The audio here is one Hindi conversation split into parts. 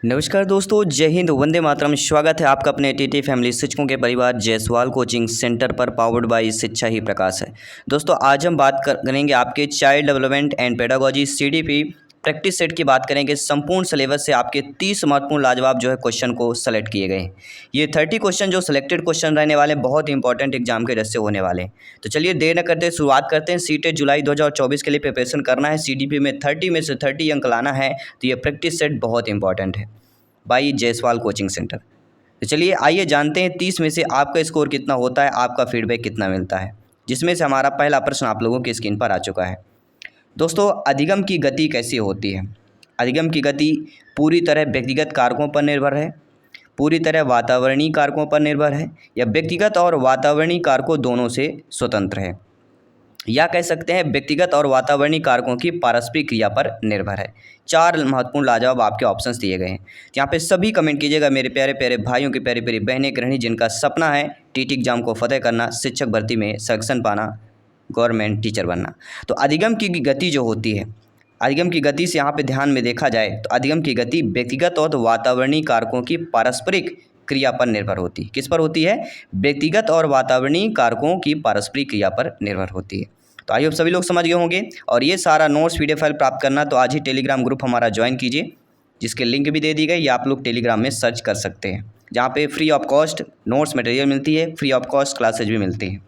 नमस्कार दोस्तों, जय हिंद, वंदे मातरम। स्वागत है आपका अपने टीटी फैमिली शिक्षकों के परिवार जायसवाल कोचिंग सेंटर पर, पावर्ड बाय शिक्षा ही प्रकाश है। दोस्तों, आज हम बात करेंगे आपके child development and pedagogy CDP practice set की बात करेंगे। संपूर्ण सिलेबस से आपके 30 महत्वपूर्ण लाजवाब जो है क्वेश्चन को सेलेक्ट किए गए हैं। ये 30 क्वेश्चन जो सिलेक्टेड क्वेश्चन रहने वाले, बहुत इंपॉर्टेंट एग्जाम के दृष्टि होने वाले हैं। तो चलिए देर न करते शुरुआत करते हैं। सीटेट जुलाई 2024 के लिए प्रिपरेशन करना है, सीडीपी में 30 में से 30 अंक लाना है, तो ये प्रैक्टिस सेट बहुत इंपॉर्टेंट है बाई जायसवाल कोचिंग सेंटर। तो चलिए आइए जानते हैं 30 में से आपका स्कोर कितना होता है, आपका फीडबैक कितना मिलता है। जिसमें से हमारा पहला प्रश्न आप लोगों की स्क्रीन पर आ चुका है। दोस्तों, अधिगम की गति कैसी होती है? अधिगम की गति पूरी तरह व्यक्तिगत कारकों पर निर्भर है, पूरी तरह वातावरणीय कारकों पर निर्भर है, या व्यक्तिगत और वातावरणीय कारकों दोनों से स्वतंत्र है, या कह सकते हैं व्यक्तिगत और वातावरणीय कारकों की पारस्परिक क्रिया पर निर्भर है। 4 महत्वपूर्ण लाजवाब आपके ऑप्शंस दिए गए हैं। यहाँ पे सभी कमेंट कीजिएगा मेरे प्यारे प्यारे भाइयों की, प्यारी प्यारी बहनें गृहिणी जिनका सपना है टीटी एग्जाम को फतेह करना, शिक्षक भर्ती में सिलेक्शन पाना, गवर्नमेंट टीचर बनना। तो अधिगम की गति जो होती है, अधिगम की गति से यहाँ पे ध्यान में देखा जाए तो अधिगम की गति व्यक्तिगत और वातावरणीय कारकों की पारस्परिक क्रिया पर निर्भर होती है। किस पर होती है? व्यक्तिगत और वातावरणीय कारकों की पारस्परिक क्रिया पर निर्भर होती है। तो आई होप सभी लोग समझ गए होंगे। और ये सारा नोट्स पीडीएफ फाइल प्राप्त करना तो आज ही टेलीग्राम ग्रुप हमारा ज्वाइन कीजिए, जिसके लिंक भी दे दी गई, या आप लोग टेलीग्राम में सर्च कर सकते हैं, जहाँ पे free of cost notes material मिलती है, फ्री ऑफ कॉस्ट क्लासेज भी मिलती हैं।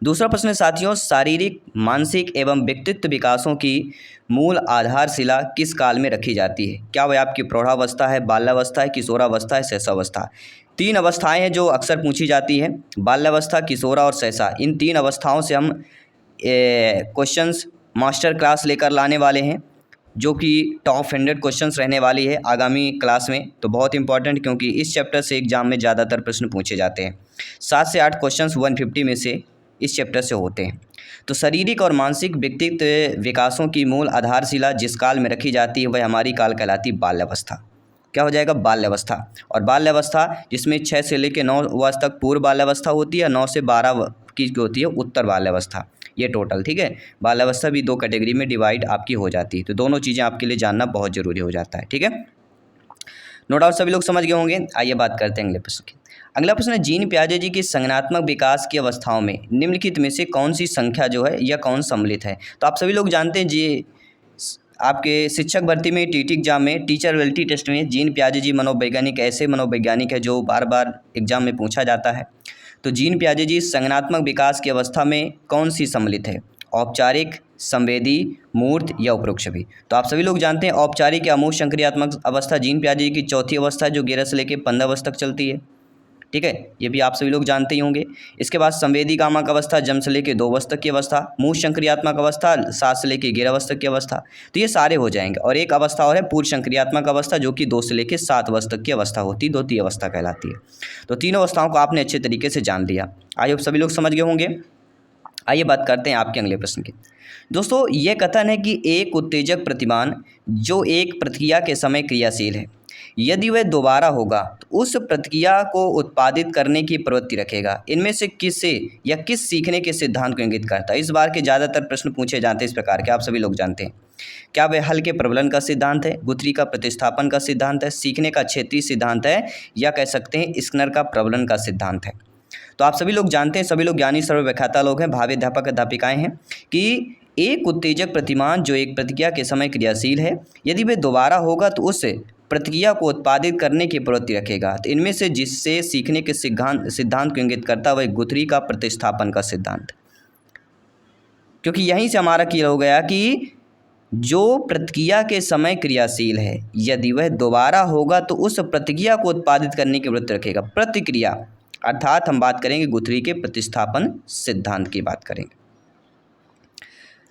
दूसरा प्रश्न है साथियों, शारीरिक, मानसिक एवं व्यक्तित्व विकासों की मूल आधारशिला किस काल में रखी जाती है? क्या वह आपकी प्रौढ़ावस्था है, बाल्यावस्था है, किशोरावस्था है, शैशवावस्था? 3 अवस्थाएं हैं जो अक्सर पूछी जाती हैं, बाल्यावस्था, किशोरा और शैशा। इन 3 अवस्थाओं से हम क्वेश्चंस मास्टर क्लास लेकर लाने वाले हैं, जो कि टॉप 100 क्वेश्चंस रहने वाली है आगामी क्लास में। तो बहुत इंपॉर्टेंट, क्योंकि इस चैप्टर से एग्जाम में ज़्यादातर प्रश्न पूछे जाते हैं। 7 से 8 क्वेश्चंस 150 में से इस चैप्टर से होते हैं। तो शारीरिक और मानसिक व्यक्तित्व विकासों की मूल आधारशिला जिस काल में रखी जाती है, वह हमारी काल कहलाती है बाल्यावस्था। क्या हो जाएगा? बाल्यावस्था। और बाल्यावस्था जिसमें 6 से लेकर 9 वर्ष तक पूर्व बाल्यावस्था होती है, 9 से 12 की होती है उत्तर बाल्यावस्था। ये टोटल, ठीक है। बाल्यावस्था भी 2 कैटेगरी में डिवाइड आपकी हो जाती है। तो दोनों चीज़ें आपके लिए जानना बहुत ज़रूरी हो जाता है, ठीक है। नो डाउट सभी लोग समझ गए होंगे। आइए बात करते हैं अगले प्रश्न की। अगला प्रश्न है, जीन पियाजे जी की संज्ञानात्मक विकास की अवस्थाओं में निम्नलिखित में से कौन सी संख्या जो है या कौन सम्मिलित है? तो आप सभी लोग जानते हैं जी, आपके शिक्षक भर्ती में टीटी एग्जाम में टीचर एबिलिटी टेस्ट में जीन पियाजे जी मनोवैज्ञानिक ऐसे मनोवैज्ञानिक है जो बार बार एग्जाम में पूछा जाता है। तो जीन पियाजे जी संज्ञानात्मक विकास की अवस्था में कौन सी सम्मिलित है? औपचारिक, संवेदी, मूर्त या उपरोक्त छवि? तो आप सभी लोग जानते हैं औपचारिक या अमूर्त संक्रियात्मक अवस्था जीन पियाजे जी की चौथी अवस्था है, जो 11 से लेकर 15 वर्ष तक चलती है, ठीक है। ये भी आप सभी लोग जानते ही होंगे। इसके बाद संवेदी कामक अवस्था जन्म से लेकर 2 वर्ष तक की अवस्था, मूर्त संक्रियात्मक अवस्था 7 से लेकर 11 वर्ष तक की अवस्था। तो ये सारे हो जाएंगे। और एक अवस्था और है पूर्व संक्रियात्मक अवस्था, जो कि 2 से लेकर 7 वर्ष तक की अवस्था होती है, द्वितीय अवस्था कहलाती है। तो तीनों अवस्थाओं को आपने अच्छे तरीके से जान लिया। आई होप सभी लोग समझ गए होंगे। आइए बात करते हैं आपके अगले प्रश्न की। दोस्तों, यह कथन है कि एक उत्तेजक प्रतिमान जो एक प्रतिक्रिया के समय क्रियाशील है, यदि वह दोबारा होगा तो उस प्रतिक्रिया को उत्पादित करने की प्रवृत्ति रखेगा, इनमें से किसे या किस सीखने के सिद्धांत को इंगित करता है? इस बार के ज़्यादातर प्रश्न पूछे जाते हैं इस प्रकार के, आप सभी लोग जानते हैं। क्या वह हल के प्रबलन का सिद्धांत है, गुथरी का प्रतिस्थापन का सिद्धांत है, सीखने का क्षेत्रीय सिद्धांत है, या कह सकते हैं स्किनर का प्रबलन का सिद्धांत है? तो आप सभी लोग जानते हैं, सभी लोग ज्ञानी सर्वव्याख्याता लोग हैं, भावी अध्यापक अध्यापिकाएँ हैं, कि एक उत्तेजक प्रतिमान जो एक प्रतिक्रिया के समय क्रियाशील है, यदि वह दोबारा होगा तो उस प्रतिक्रिया को उत्पादित करने की प्रवृत्ति रखेगा। तो इनमें से जिससे सीखने के सिद्धांत को इंगित करता है वह गुथरी का प्रतिस्थापन का सिद्धांत, क्योंकि यहीं से हमारा क्लियर हो गया कि जो प्रतिक्रिया के समय क्रियाशील है, यदि वह दोबारा होगा तो उस प्रतिक्रिया को उत्पादित करने की प्रवृत्ति रखेगा। प्रतिक्रिया अर्थात हम बात करेंगे गुथरी के प्रतिस्थापन सिद्धांत की बात करेंगे।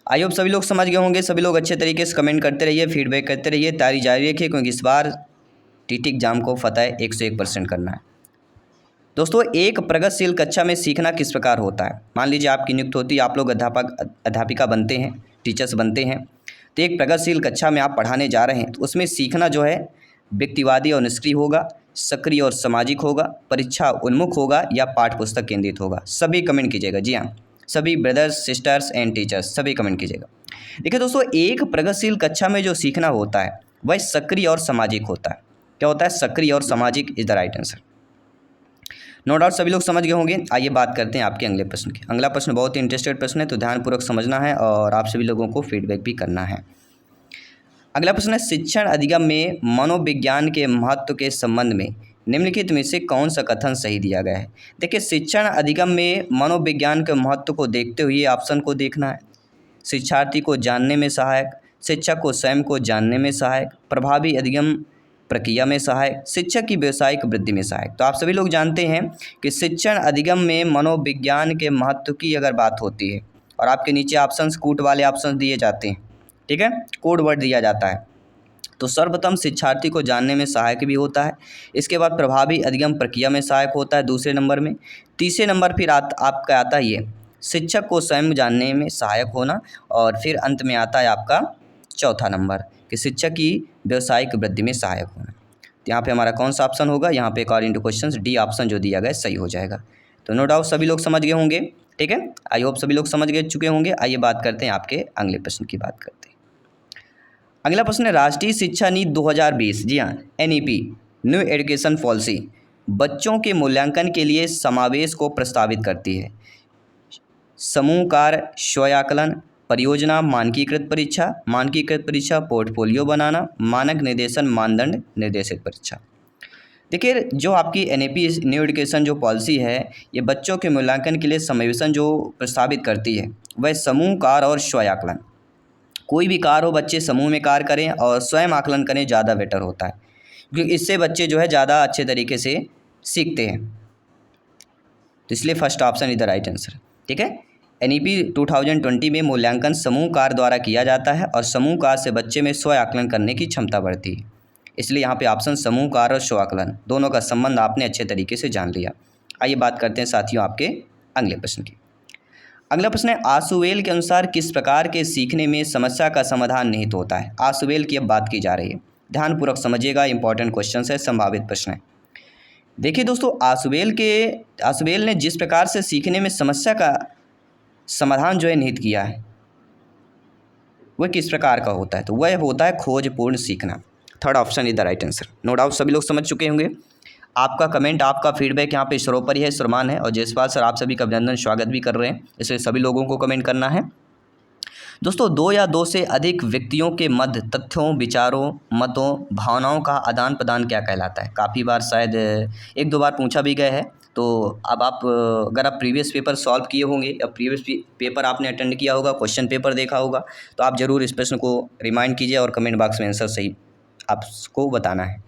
आई होप सभी लोग समझ गए होंगे। सभी लोग अच्छे तरीके से कमेंट करते रहिए, फीडबैक करते रहिए, तैयारी जारी रखिए, क्योंकि इस बार टीटी एग्जाम को फतेह 101% करना है। दोस्तों, एक प्रगतिशील कक्षा में सीखना किस प्रकार होता है? मान लीजिए आपकी नियुक्त होती है, आप लोग अध्यापक अध्यापिका बनते हैं, टीचर्स बनते हैं। तो एक प्रगतिशील कक्षा में आप पढ़ाने जा रहे हैं, तो उसमें सीखना जो है व्यक्तिवादी और निष्क्रिय होगा, सक्रिय और सामाजिक होगा, परीक्षा उन्मुख होगा, या पाठ्य पुस्तक केंद्रित होगा? सभी कमेंट कीजिएगा। जी हाँ, सभी ब्रदर्स, सिस्टर्स एंड टीचर्स सभी कमेंट कीजिएगा। देखिए दोस्तों, एक प्रगतिशील कक्षा में जो सीखना होता है वह सक्रिय और सामाजिक होता है। क्या होता है? सक्रिय और सामाजिक is the right answer. No doubt सभी लोग समझ गए होंगे। आइए बात करते हैं आपके अगले प्रश्न की। अगला प्रश्न बहुत ही इंटरेस्टेड प्रश्न है, तो ध्यानपूर्वक समझना है और आप सभी लोगों को फीडबैक भी करना है। अगला प्रश्न है, शिक्षण अधिगम में मनोविज्ञान के महत्व के संबंध में निम्नलिखित में से कौन सा कथन सही दिया गया है? देखिए, शिक्षण अधिगम में मनोविज्ञान के महत्व को देखते हुए ऑप्शन को देखना है। शिक्षार्थी को जानने में सहायक, शिक्षक को स्वयं को जानने में सहायक, प्रभावी अधिगम प्रक्रिया में सहायक, शिक्षक की व्यावसायिक वृद्धि में सहायक। तो आप सभी लोग जानते हैं कि शिक्षण अधिगम में मनोविज्ञान के महत्व की अगर बात होती है और आपके नीचे ऑप्शंस कूट वाले ऑप्शंस दिए जाते हैं, ठीक है, कोड वर्ड दिया जाता है। तो सर्वप्रथम शिक्षार्थी को जानने में सहायक भी होता है, इसके बाद प्रभावी अधिगम प्रक्रिया में सहायक होता है दूसरे नंबर में, तीसरे नंबर फिर आपका आता है ये शिक्षक को स्वयं जानने में सहायक होना, और फिर अंत में आता है आपका चौथा नंबर कि शिक्षक की व्यावसायिक वृद्धि में सहायक होना। तो यहाँ पे हमारा कौन सा ऑप्शन होगा? यहाँ पे according to question D option जो दिया गया सही हो जाएगा। तो नो डाउट सभी लोग समझ गए होंगे, ठीक है, आई होप सभी लोग समझ गए चुके होंगे। आइए बात करते हैं आपके अगले प्रश्न की बात करते हैं। अगला प्रश्न है, राष्ट्रीय शिक्षा नीति 2020, जी हाँ, NEP न्यू एजुकेशन पॉलिसी बच्चों के मूल्यांकन के लिए समावेश को प्रस्तावित करती है। समूह कार्य, स्वयाकलन, परियोजना, मानकीकृत परीक्षा, पोर्टफोलियो बनाना, मानक निर्देशन, मानदंड निर्देशित परीक्षा। देखिए, जो आपकी NEP न्यू एजुकेशन जो पॉलिसी है, ये बच्चों के मूल्यांकन के लिए समावेशन जो प्रस्तावित करती है वह समूह कार्य और स्वयाकलन। कोई भी कार्य हो, बच्चे समूह में कार्य करें और स्वयं आकलन करें, ज़्यादा बेटर होता है, क्योंकि इससे बच्चे जो है ज़्यादा अच्छे तरीके से सीखते हैं। तो इसलिए first option is the right answer, ठीक है। NEP 2020 में मूल्यांकन समूह कार्य द्वारा किया जाता है और समूह कार्य से बच्चे में स्व आकलन करने की क्षमता बढ़ती है, इसलिए यहाँ पे ऑप्शन समूह कार्य और स्व आकलन दोनों का संबंध आपने अच्छे तरीके से जान लिया। आइए बात करते हैं साथियों आपके अगले प्रश्न की। अगला प्रश्न है, आशुवेल के अनुसार किस प्रकार के सीखने में समस्या का समाधान निहित होता है? आशुवेल की अब बात की जा रही है, ध्यानपूर्वक समझिएगा, इंपॉर्टेंट क्वेश्चन है, संभावित प्रश्न है। देखिए दोस्तों, आशुवेल ने जिस प्रकार से सीखने में समस्या का समाधान जो है निहित किया है वह किस प्रकार का होता है? तो वह होता है खोजपूर्ण सीखना। Third option is the right answer. No doubt सभी लोग समझ चुके होंगे। आपका कमेंट, आपका फीडबैक यहाँ पे सर्वोपरि है, सर्वमान है, और जयसवाल सर आप सभी का अभिनंदन स्वागत भी कर रहे हैं, इसलिए सभी लोगों को कमेंट करना है। दोस्तों, दो या दो से अधिक व्यक्तियों के मध्य तथ्यों, विचारों, मतों, भावनाओं का आदान प्रदान क्या कहलाता है? काफ़ी बार शायद एक दो बार पूछा भी गया है। तो अब आप अगर आप प्रीवियस पेपर सॉल्व किए होंगे या प्रीवियस पेपर आपने अटेंड किया होगा, क्वेश्चन पेपर देखा होगा, तो आप ज़रूर इस प्रश्न को रिमाइंड कीजिए और कमेंट बॉक्स में आंसर सही आपको बताना है।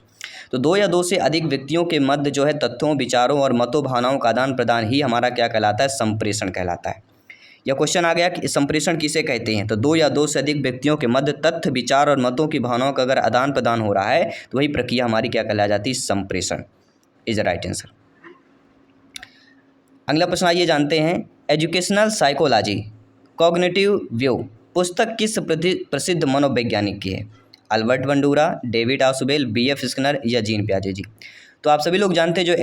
तो दो या दो से अधिक व्यक्तियों के मध्य जो है तथ्यों, विचारों और मतों, भावनाओं का आदान प्रदान ही हमारा क्या कहलाता है? संप्रेषण कहलाता है। यह क्वेश्चन आ गया कि संप्रेषण किसे कहते हैं? तो दो या दो से अधिक व्यक्तियों के मध्य तथ्य, विचार और मतों की भावनाओं का अगर आदान प्रदान हो रहा है तो वही प्रक्रिया हमारी क्या कहलाई जाती है? संप्रेषण इज द राइट आंसर। अगला प्रश्न आइए जानते हैं, एजुकेशनल साइकोलॉजी कॉग्निटिव व्यू पुस्तक किस प्रसिद्ध मनोवैज्ञानिक की है? Albert Bandura, David Ausubel, BF Skinner या जीन पियाजे जी। तो आप सभी लोग जानते हैं जो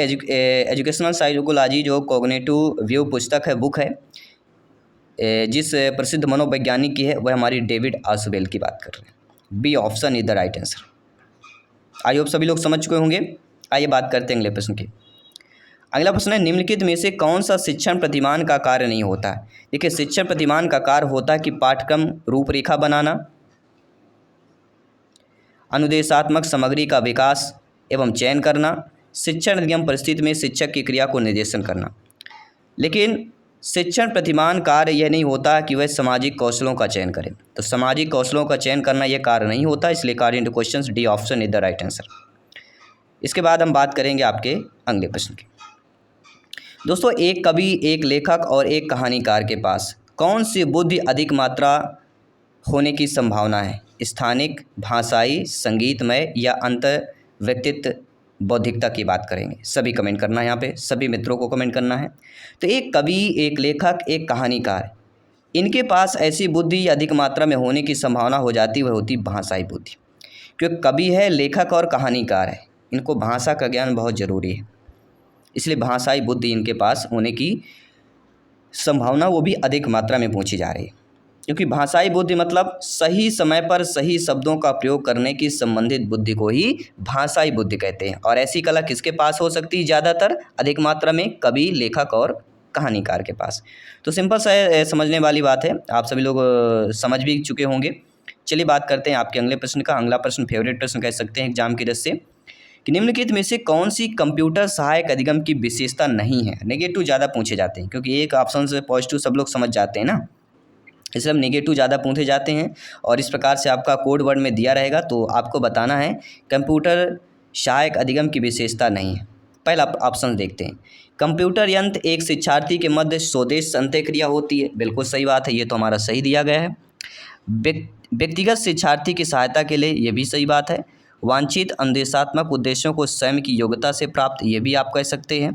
एजुकेशनल साइकोलॉजी जो कॉग्निटिव व्यू पुस्तक है, बुक है, जिस प्रसिद्ध मनोवैज्ञानिक की है वह हमारी डेविड आशुवेल की बात कर रहे हैं। B option is the right answer. I hope सभी लोग समझ चुके होंगे। आइए बात करते हैं अगले प्रश्न की। अगला प्रश्न है, निम्नलिखित में से कौन सा शिक्षण प्रतिमान का कार्य नहीं होता है? देखिए, शिक्षण प्रतिमान का कार्य होता है कि पाठ्यक्रम रूपरेखा बनाना, अनुदेशात्मक सामग्री का विकास एवं चयन करना, शिक्षण निगम परिस्थिति में शिक्षक की क्रिया को निर्देशन करना। लेकिन शिक्षण प्रतिमान कार्य यह नहीं होता कि वह सामाजिक कौशलों का चयन करें। तो सामाजिक कौशलों का चयन करना यह कार्य नहीं होता, इसलिए according to questions D option is the right answer. इसके बाद हम बात करेंगे आपके अगले प्रश्न की। दोस्तों, एक कवि, एक लेखक और एक कहानीकार के पास कौन सी बुद्धि अधिक मात्रा होने की संभावना है? स्थानिक, भाषाई, संगीतमय या अंतर व्यक्तित्व बौद्धिकता की बात करेंगे। सभी कमेंट करना है, यहाँ पे सभी मित्रों को कमेंट करना है। तो एक कवि, एक लेखक, एक कहानीकार, इनके पास ऐसी बुद्धि अधिक मात्रा में होने की संभावना हो जाती, वह होती भाषाई बुद्धि। क्योंकि कवि है, लेखक और कहानीकार है, इनको भाषा का ज्ञान बहुत ज़रूरी है, इसलिए भाषाई बुद्धि इनके पास होने की संभावना वो भी अधिक मात्रा में पूछी जा रही है। क्योंकि भाषाई बुद्धि मतलब सही समय पर सही शब्दों का प्रयोग करने की संबंधित बुद्धि को ही भाषाई बुद्धि कहते हैं। और ऐसी कला किसके पास हो सकती है ज़्यादातर अधिक मात्रा में? कवि, लेखक और कहानीकार के पास। तो सिंपल सा समझने वाली बात है, आप सभी लोग समझ भी चुके होंगे। चलिए बात करते हैं आपके अगले प्रश्न का। अगला प्रश्न फेवरेट प्रश्न कह सकते हैं एग्जाम की दृष्टि से, कि निम्नलिखित में से कौन सी कंप्यूटर सहायक अधिगम की विशेषता नहीं है? नेगेटिव ज़्यादा पूछे जाते हैं, क्योंकि एक ऑप्शन से पॉजिटिव सब लोग समझ जाते हैं ना, इसलिए हम नेगेटिव ज़्यादा पूछे जाते हैं। और इस प्रकार से आपका कोड वर्ड में दिया रहेगा, तो आपको बताना है कंप्यूटर सहायक अधिगम की विशेषता नहीं है। पहला ऑप्शन देखते हैं, कंप्यूटर यंत्र एक शिक्षार्थी के मध्य स्वदेश अंत्यक्रिया होती है। बिल्कुल सही बात है, ये तो हमारा सही दिया गया है। व्यक्तिगत शिक्षार्थी की सहायता के लिए, ये भी सही बात है। वांछित अनुदेशात्मक उद्देश्यों को स्वयं की योग्यता से प्राप्त, ये भी आप कह सकते हैं।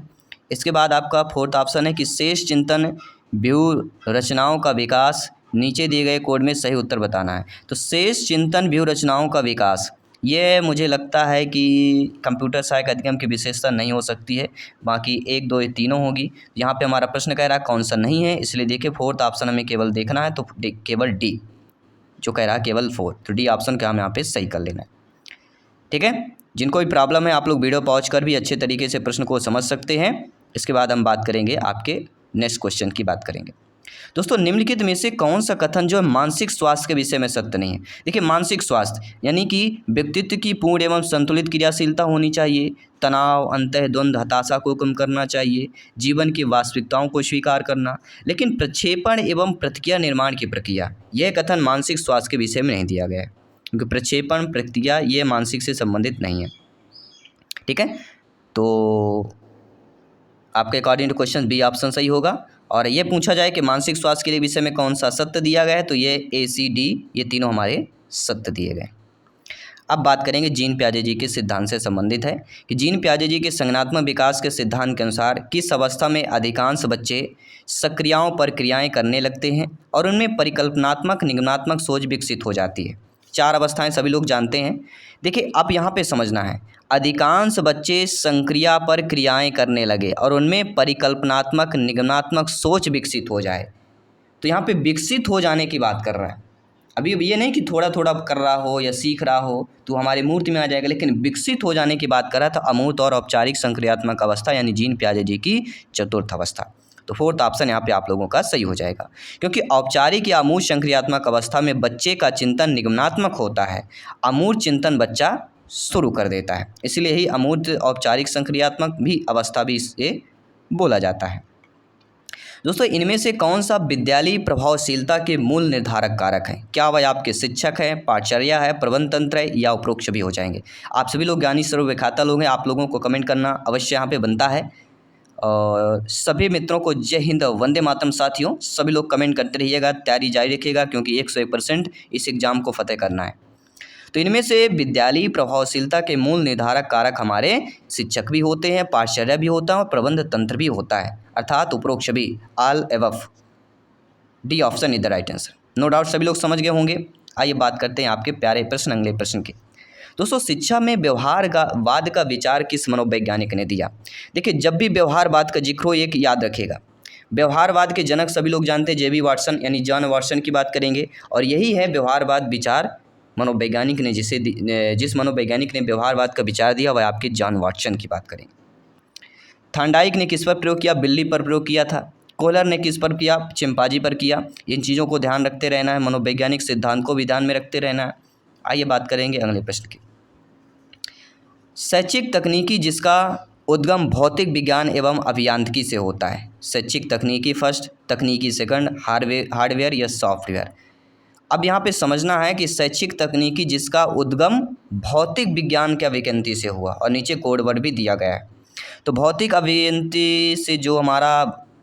इसके बाद आपका फोर्थ ऑप्शन है कि शेष चिंतन व्यूह रचनाओं का विकास, नीचे दिए गए कोड में सही उत्तर बताना है। तो शेष चिंतन व्यूह रचनाओं का विकास, ये मुझे लगता है कि कंप्यूटर सहायक अधिगम की विशेषता नहीं हो सकती है, बाकी 1, 2 ये तीनों होगी। यहाँ पे हमारा प्रश्न कह रहा है कौन सा नहीं है, इसलिए देखिए फोर्थ ऑप्शन हमें केवल देखना है, तो केवल डी जो कह रहा है केवल 4, तो डी ऑप्शन का हमें यहाँ पे सही कर लेना है। ठीक है, जिनको भी प्रॉब्लम है आप लोग वीडियो पॉज कर भी अच्छे तरीके से प्रश्न को समझ सकते हैं। इसके बाद हम बात करेंगे आपके नेक्स्ट क्वेश्चन की बात करेंगे। दोस्तों निम्नलिखित में से कौन सा कथन जो है मानसिक स्वास्थ्य के विषय में सत्य नहीं है? देखिए मानसिक स्वास्थ्य यानी कि व्यक्तित्व की पूर्ण एवं संतुलित क्रियाशीलता होनी चाहिए, तनाव, अंतःद्वंद, हताशा को कम करना चाहिए, जीवन की वास्तविकताओं को स्वीकार करना, लेकिन प्रक्षेपण एवं प्रतिक्रिया निर्माण की प्रक्रिया, यह कथन मानसिक स्वास्थ्य के विषय में नहीं दिया गया है, क्योंकि प्रक्षेपण प्रतिक्रिया ये मानसिक से संबंधित नहीं है। ठीक है, तो आपके according to question B option सही होगा। और ये पूछा जाए कि मानसिक स्वास्थ्य के लिए विषय में कौन सा सत्य दिया गया है, तो ये ए, सी, डी ये तीनों हमारे सत्य दिए गए। अब बात करेंगे जीन पियाजे जी के सिद्धांत से संबंधित है, कि जीन पियाजे जी के संज्ञानात्मक विकास के सिद्धांत के अनुसार किस अवस्था में अधिकांश बच्चे सक्रियाओं पर क्रियाएँ करने लगते हैं और उनमें परिकल्पनात्मक निगमनात्मक सोच विकसित हो जाती है। 4 अवस्थाएं सभी लोग जानते हैं। देखिए अब यहाँ पे समझना है, अधिकांश बच्चे संक्रिया पर क्रियाएं करने लगे और उनमें परिकल्पनात्मक निगमनात्मक सोच विकसित हो जाए। तो यहाँ पे विकसित हो जाने की बात कर रहा है। अभी ये नहीं कि थोड़ा थोड़ा कर रहा हो या सीख रहा हो तो हमारे मूर्ति में आ जाएगा, लेकिन विकसित हो जाने की बात कर रहा था। अमूर्त और औपचारिक संक्रियात्मक अवस्था यानी जीन पियाजे जी की चतुर्थ अवस्था। तो फोर्थ ऑप्शन यहाँ पे आप लोगों का सही हो जाएगा, क्योंकि औपचारिक या अमूर्त संक्रियात्मक अवस्था में बच्चे का चिंतन निगमनात्मक होता है, अमूर्त चिंतन बच्चा शुरू कर देता है, इसलिए ही अमूर्त औपचारिक संक्रियात्मक भी अवस्था भी इसे बोला जाता है। दोस्तों इनमें से कौन सा विद्यालयी प्रभावशीलता के मूल निर्धारक कारक है? क्या वह आपके शिक्षक है, पाठचर्या है, प्रबंध तंत्र है या उपरोक्त भी हो जाएंगे? आप सभी लोग ज्ञानी सर्वविख्याता लोग हैं, आप लोगों को कमेंट करना अवश्य यहाँ पे बनता है। और सभी मित्रों को जय हिंद, वंदे मातरम। साथियों सभी लोग कमेंट करते रहिएगा, तैयारी जारी रखिएगा, क्योंकि 101% इस एग्ज़ाम को फतेह करना है। तो इनमें से विद्यालयी प्रभावशीलता के मूल निर्धारक कारक हमारे शिक्षक भी होते हैं, पाठचर्या भी होता है और प्रबंध तंत्र भी होता है, अर्थात उपरोक्त भी, all above. D option is the right answer. No doubt सभी लोग समझ गए होंगे। आइए बात करते हैं आपके प्यारे प्रश्न, अगले प्रश्न के। दोस्तों शिक्षा में व्यवहारवाद का विचार किस मनोवैज्ञानिक ने दिया? देखिए जब भी व्यवहारवाद का जिक्र हो एक याद रखिएगा, व्यवहारवाद के जनक सभी लोग जानते हैं जे.बी. वाटसन यानी जॉन वाटसन की बात करेंगे, और यही है व्यवहारवाद विचार मनोवैज्ञानिक ने जिस मनोवैज्ञानिक ने व्यवहारवाद का विचार दिया वह आपके जॉन वाटसन की बात करेंगे। थॉर्नडाइक ने किस पर प्रयोग किया? बिल्ली पर प्रयोग किया था। कोहलर ने किस पर किया? चिंपांजी पर किया। इन चीज़ों को ध्यान रखते रहना है, मनोवैज्ञानिक सिद्धांत को भी ध्यान में रखते रहना है। आइए बात करेंगे अगले प्रश्न की। शैक्षिक तकनीकी जिसका उद्गम भौतिक विज्ञान एवं अभियांत्रिकी से होता है। शैक्षिक तकनीकी फर्स्ट, तकनीकी सेकंड, हार्डवेयर या सॉफ्टवेयर। अब यहाँ पे समझना है कि शैक्षिक तकनीकी जिसका उद्गम भौतिक विज्ञान के अभियंत्रिकी से हुआ, और नीचे कोड वर्ड भी दिया गया है। तो भौतिक अभियंत्रिकी से जो हमारा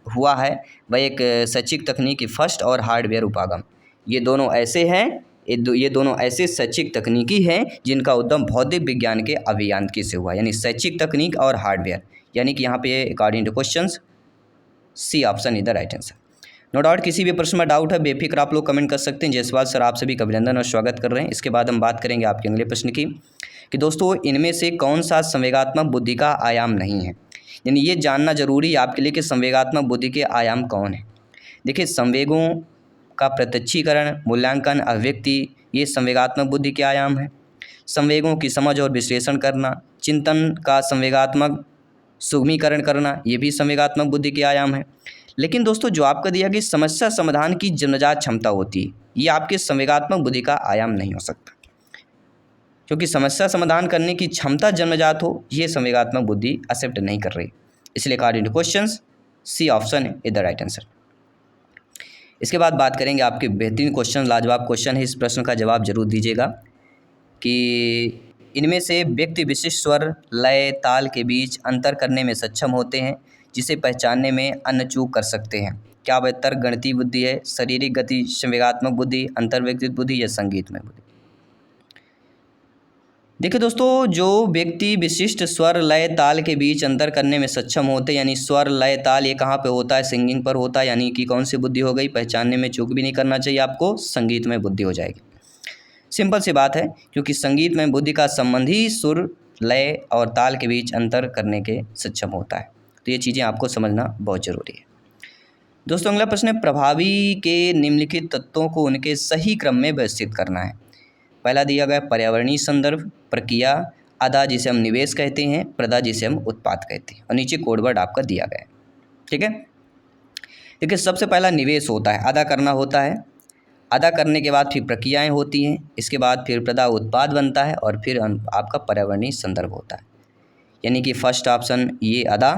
हुआ है वह एक शैक्षिक तकनीकी फर्स्ट और हार्डवेयर उपागम, ये दोनों ऐसे हैं, ये दोनों ऐसे शैक्षिक तकनीकी हैं जिनका उद्गम भौतिक विज्ञान के अभियांत्रिकी से हुआ, यानी शैक्षिक तकनीक और हार्डवेयर, यानी कि यहाँ पे according to questions C option is the right answer. No doubt किसी भी प्रश्न में डाउट है बेफिक्र आप लोग कमेंट कर सकते हैं। जयसवाल सर आप सभी का अभिनंदन और स्वागत कर रहे हैं। इसके बाद हम बात करेंगे आपके अगले प्रश्न की, कि दोस्तों इनमें से कौन सा संवेगात्मक बुद्धि का आयाम नहीं है? यानी ये जानना जरूरी है आपके लिए कि संवेगात्मक बुद्धि के आयाम कौन है। देखिए संवेगों का प्रत्यक्षीकरण, मूल्यांकन, अभिव्यक्ति, ये संवेगात्मक बुद्धि के आयाम है। संवेगों की समझ और विश्लेषण करना, चिंतन का संवेगात्मक सुगमीकरण करना, ये भी संवेगात्मक बुद्धि के आयाम है। लेकिन दोस्तों जो आपका दिया कि समस्या समाधान की जन्मजात क्षमता होती है, ये आपके संवेगात्मक बुद्धि का आयाम नहीं हो सकता, क्योंकि समस्या समाधान करने की क्षमता जन्मजात हो, ये संवेगात्मक बुद्धि एक्सेप्ट नहीं कर रही। इसलिए according to questions C option is the right answer. इसके बाद बात करेंगे आपके बेहतरीन क्वेश्चन, लाजवाब क्वेश्चन है, इस प्रश्न का जवाब जरूर दीजिएगा कि इनमें से व्यक्ति विशिष्ट स्वर, लय, ताल के बीच अंतर करने में सक्षम होते हैं, जिसे पहचानने में अन्य चूक कर सकते हैं। क्या वह तर्क गणितीय बुद्धि है, शारीरिक गति, संवेगात्मक बुद्धि, अंतर्व्यक्तित्व बुद्धि या संगीतमय बुद्धि? देखिए दोस्तों, जो व्यक्ति विशिष्ट स्वर, लय, ताल के बीच अंतर करने में सक्षम होते हैं, यानी स्वर, लय, ताल, ये कहाँ पे होता है? सिंगिंग पर होता है। यानी कि कौन सी बुद्धि हो गई? पहचानने में चूक भी नहीं करना चाहिए आपको, संगीतमय बुद्धि हो जाएगी। सिंपल सी बात है, क्योंकि संगीतमय बुद्धि का संबंध ही सुर, लय और ताल के बीच अंतर करने के सक्षम होता है। तो ये चीज़ें आपको समझना बहुत ज़रूरी है। दोस्तों अगला प्रश्न है, प्रभावी के निम्नलिखित तत्वों को उनके सही क्रम में व्यवस्थित करना है। पहला दिया गया पर्यावरणीय संदर्भ, प्रक्रिया, अदा जिसे हम निवेश कहते हैं, प्रदा जिसे हम उत्पाद कहते हैं, और नीचे कोड वर्ड आपका दिया गया है। ठीक है, देखिए सबसे पहला निवेश होता है, अदा करना होता है। अदा करने के बाद फिर प्रक्रियाएं होती हैं, इसके बाद फिर प्रदा उत्पाद बनता है, और फिर आपका पर्यावरणीय संदर्भ होता है। यानी कि फर्स्ट ऑप्शन ये अदा,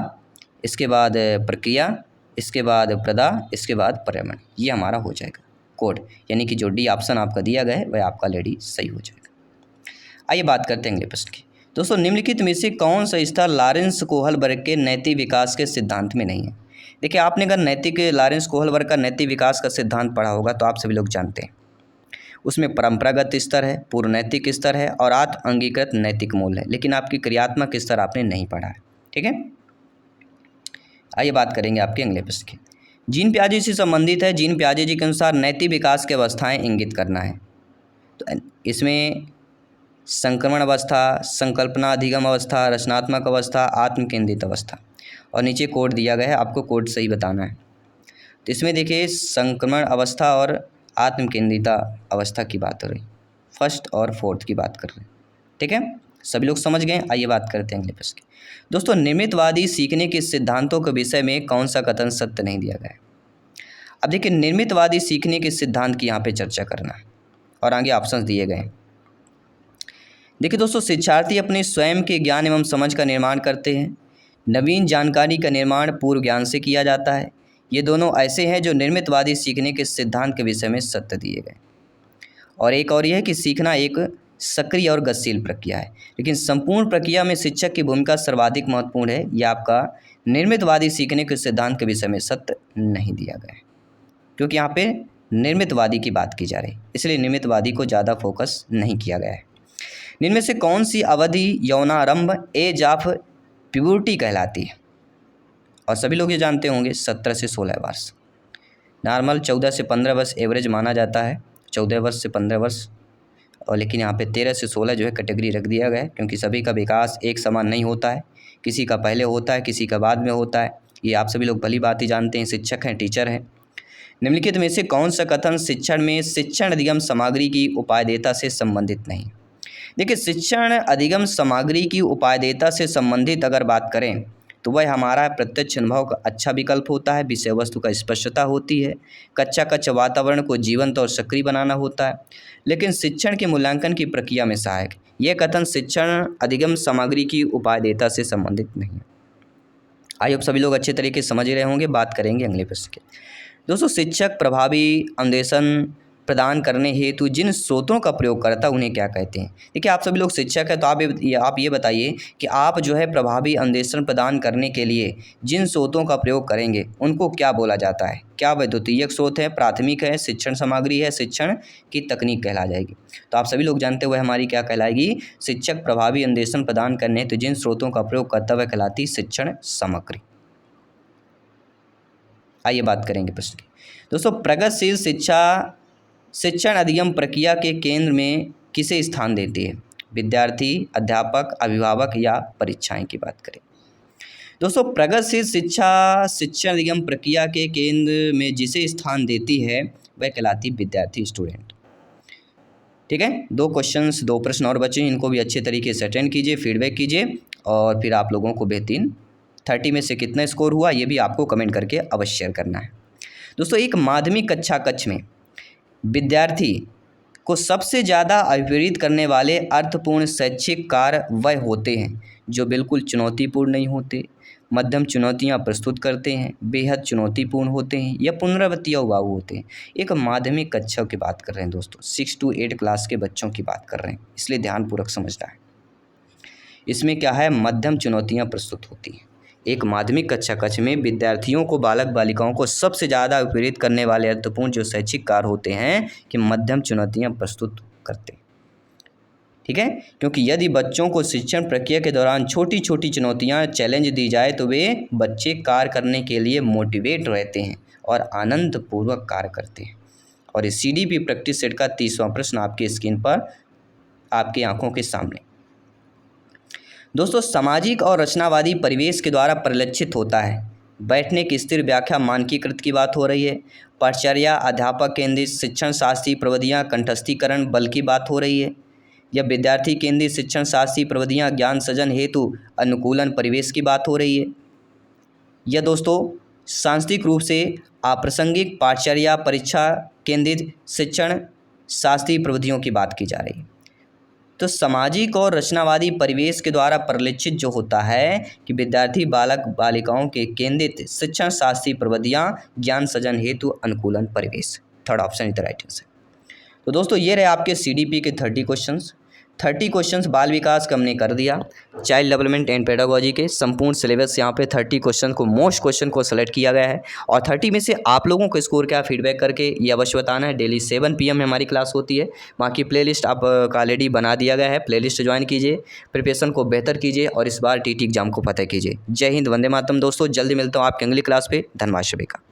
इसके बाद प्रक्रिया, इसके बाद प्रदा, इसके बाद पर्यावरण, ये हमारा हो जाएगा कोड। यानी कि जो डी ऑप्शन आपका दिया गया है वह आपका लेडी सही हो जाएगा। आइए बात करते हैं अगले प्रश्न की। दोस्तों निम्नलिखित में से कौन सा स्तर लॉरेंस कोहलबर्ग के नैतिक विकास के सिद्धांत में नहीं है? देखिए आपने अगर लॉरेंस कोहलबर्ग का नैतिक विकास का सिद्धांत पढ़ा होगा तो आप सभी लोग जानते हैं, उसमें परंपरागत स्तर है, पूर्व नैतिक स्तर है और आत्म अंगीकृत नैतिक मूल्य है, लेकिन आपकी क्रियात्मक स्तर आपने नहीं पढ़ा है। ठीक है, आइए बात करेंगे आपके अगले प्रश्न की। जीन पियाजे से संबंधित है। जीन पियाजे जी के अनुसार नैतिक विकास की अवस्थाएं इंगित करना है। तो इसमें संक्रमण अवस्था, संकल्पना अधिगम अवस्था, रचनात्मक अवस्था, आत्म केंद्रित अवस्था, और नीचे कोड दिया गया है, आपको कोड सही बताना है। तो इसमें देखिए संक्रमण अवस्था और आत्म केंद्रित अवस्था की बात हो रही, फर्स्ट और फोर्थ की बात कर रहे हैं। ठीक है, सभी लोग समझ गए। आइए बात करते हैं अगले प्रश्न की। दोस्तों निर्मितवादी सीखने के सिद्धांतों के विषय में कौन सा कथन सत्य नहीं दिया गया है? अब देखिए निर्मितवादी सीखने के सिद्धांत की यहाँ पे चर्चा करना है, और आगे ऑप्शंस दिए गए हैं। देखिए दोस्तों, शिक्षार्थी अपने स्वयं के ज्ञान एवं समझ का निर्माण करते हैं। नवीन जानकारी का निर्माण पूर्व ज्ञान से किया जाता है। ये दोनों ऐसे हैं जो निर्मितवादी सीखने के सिद्धांत के विषय में सत्य दिए गए। और एक और यह है कि सीखना एक सक्रिय और गतिशील प्रक्रिया है, लेकिन संपूर्ण प्रक्रिया में शिक्षक की भूमिका सर्वाधिक महत्वपूर्ण है। यह आपका निर्मितवादी सीखने के सिद्धांत के विषय में सत्य नहीं दिया गया है, क्योंकि यहाँ पे निर्मितवादी की बात की जा रही है, इसलिए निर्मितवादी को ज़्यादा फोकस नहीं किया गया है। इनमें से कौन सी अवधि यौनारंभ, एज ऑफ प्यूबर्टी कहलाती है? और सभी लोग ये जानते होंगे 17 से 16 वर्ष। नॉर्मल 14 से 15 वर्ष एवरेज माना जाता है, 14 वर्ष से 15 वर्ष, और लेकिन यहाँ पे 13 से 16 जो है कैटेगरी रख दिया गया है, क्योंकि सभी का विकास एक समान नहीं होता है, किसी का पहले होता है, किसी का बाद में होता है। ये आप सभी लोग भली बात ही जानते हैं, शिक्षक हैं, टीचर हैं। निम्नलिखित में से कौन सा कथन शिक्षण में शिक्षण अधिगम सामग्री की उपादेयता से संबंधित नहीं? देखिए शिक्षण अधिगम सामग्री की उपादेयता से संबंधित अगर बात करें तो वह हमारा प्रत्यक्ष अनुभव का अच्छा विकल्प होता है, विषय वस्तु का स्पष्टता होती है, कच्चा वातावरण को जीवंत और सक्रिय बनाना होता है, लेकिन शिक्षण के मूल्यांकन की प्रक्रिया में सहायक। यह कथन शिक्षण अधिगम सामग्री की उपादेयता से संबंधित नहीं है। आई होप सभी लोग अच्छे तरीके से समझ रहे होंगे। बात करेंगे अगले प्रश्न के। दोस्तों शिक्षक प्रभावी अन्वेषण प्रदान करने हेतु जिन स्रोतों का प्रयोग करता है उन्हें क्या कहते हैं? देखिए आप सभी लोग शिक्षक हैं, तो आप ये बताइए कि आप जो है प्रभावी अन्वेषण प्रदान करने के लिए जिन स्रोतों का प्रयोग करेंगे उनको क्या बोला जाता है? क्या वह द्वितीयक स्रोत है, प्राथमिक है, शिक्षण सामग्री है, शिक्षण की तकनीक कहला जाएगी? तो आप सभी लोग जानते हुए हमारी क्या कहलाएगी? शिक्षक प्रभावी अन्वेषण प्रदान करने हेतु जिन स्रोतों का प्रयोग करता वह कहलाती शिक्षण सामग्री। आइए बात करेंगे प्रश्न की। दोस्तों प्रगतिशील शिक्षा शिक्षण अधिगम प्रक्रिया के केंद्र में किसे स्थान देती है? विद्यार्थी, अध्यापक, अभिभावक या परीक्षाएं की बात करें। दोस्तों प्रगतिशील शिक्षा शिक्षण अधिगम प्रक्रिया के केंद्र में जिसे स्थान देती है वह कहलाती विद्यार्थी स्टूडेंट। ठीक है, 2 क्वेश्चंस 2 प्रश्न और बचे, इनको भी अच्छे तरीके से अटेंड कीजिए, फीडबैक कीजिए और फिर आप लोगों को बेहतरीन 30 में से कितना स्कोर हुआ ये भी आपको कमेंट करके अवश्य शेयर करना है। दोस्तों, एक माध्यमिक कक्षा कक्ष में विद्यार्थी को सबसे ज़्यादा अभिप्रेरित करने वाले अर्थपूर्ण शैक्षिक कार्य वह होते हैं जो बिल्कुल चुनौतीपूर्ण नहीं होते, मध्यम चुनौतियां प्रस्तुत करते हैं, बेहद चुनौतीपूर्ण होते हैं या पुनरावृत्ति उबाऊ होते हैं। एक माध्यमिक कक्षा की बात कर रहे हैं दोस्तों, 6 to 8 क्लास के बच्चों की बात कर रहे हैं, इसलिए ध्यानपूर्वक समझना है। इसमें क्या है, मध्यम चुनौतियां प्रस्तुत होती हैं। एक माध्यमिक कक्षा कक्ष में विद्यार्थियों को, बालक बालिकाओं को सबसे ज़्यादा प्रेरित करने वाले अर्थपूर्ण जो शैक्षिक कार्य होते हैं कि मध्यम चुनौतियां प्रस्तुत करते हैं। ठीक है, क्योंकि यदि बच्चों को शिक्षण प्रक्रिया के दौरान छोटी छोटी चुनौतियां चैलेंज दी जाए तो वे बच्चे कार्य करने के लिए मोटिवेट रहते हैं और आनंदपूर्वक कार्य करते हैं। और इस CDP प्रैक्टिस सेट का 30वां प्रश्न आपकी स्क्रीन पर आपकी आंखों के सामने। दोस्तों, सामाजिक और रचनावादी परिवेश के द्वारा परिलक्षित होता है। बैठने की स्थिर व्याख्या मानकीकृत की बात हो रही है। परिचर्या, अध्यापक केंद्रित शिक्षण शास्त्रीय प्रविधियां, कंठस्थीकरण बल की बात हो रही है। या विद्यार्थी केंद्रित शिक्षण शास्त्रीय प्रविधियां, ज्ञान सृजन हेतु अनुकूलन परिवेश की बात हो रही है। या दोस्तों, सांस्कृतिक रूप से अप्रासंगिक पाठचर्या, परीक्षा केंद्रित शिक्षण शास्त्रीय प्रविधियों की बात की जा रही है। तो सामाजिक और रचनावादी परिवेश के द्वारा परिलक्षित जो होता है कि विद्यार्थी, बालक बालिकाओं के केंद्रित शिक्षण शास्त्रीय प्रविधियां, ज्ञान सृजन हेतु अनुकूलन परिवेश। थर्ड ऑप्शन इधर राइट आंसर। तो दोस्तों, ये रहे आपके CDP के 30 क्वेश्चंस। 30 क्वेश्चंस बाल विकास का हमने कर दिया, चाइल्ड डेवलपमेंट एंड पेडागोजी के संपूर्ण सिलेबस यहाँ पे 30 क्वेश्चन को, मोस्ट क्वेश्चन को सेलेक्ट किया गया है। और 30 में से आप लोगों को स्कोर क्या फीडबैक करके ये अवश्य बताना है। डेली 7 PM में हमारी क्लास होती है। बाकी प्लेलिस्ट आप का ऑलरेडी बना दिया गया है, प्लेलिस्ट ज्वाइन कीजिए, प्रिपरेशन को बेहतर कीजिए और इस बार TT एग्जाम को फतेह कीजिए। जय हिंद, वंदे मातरम दोस्तों। जल्दी मिलता हूँ आपकी अगली क्लास पे। धन्यवाद सभी का।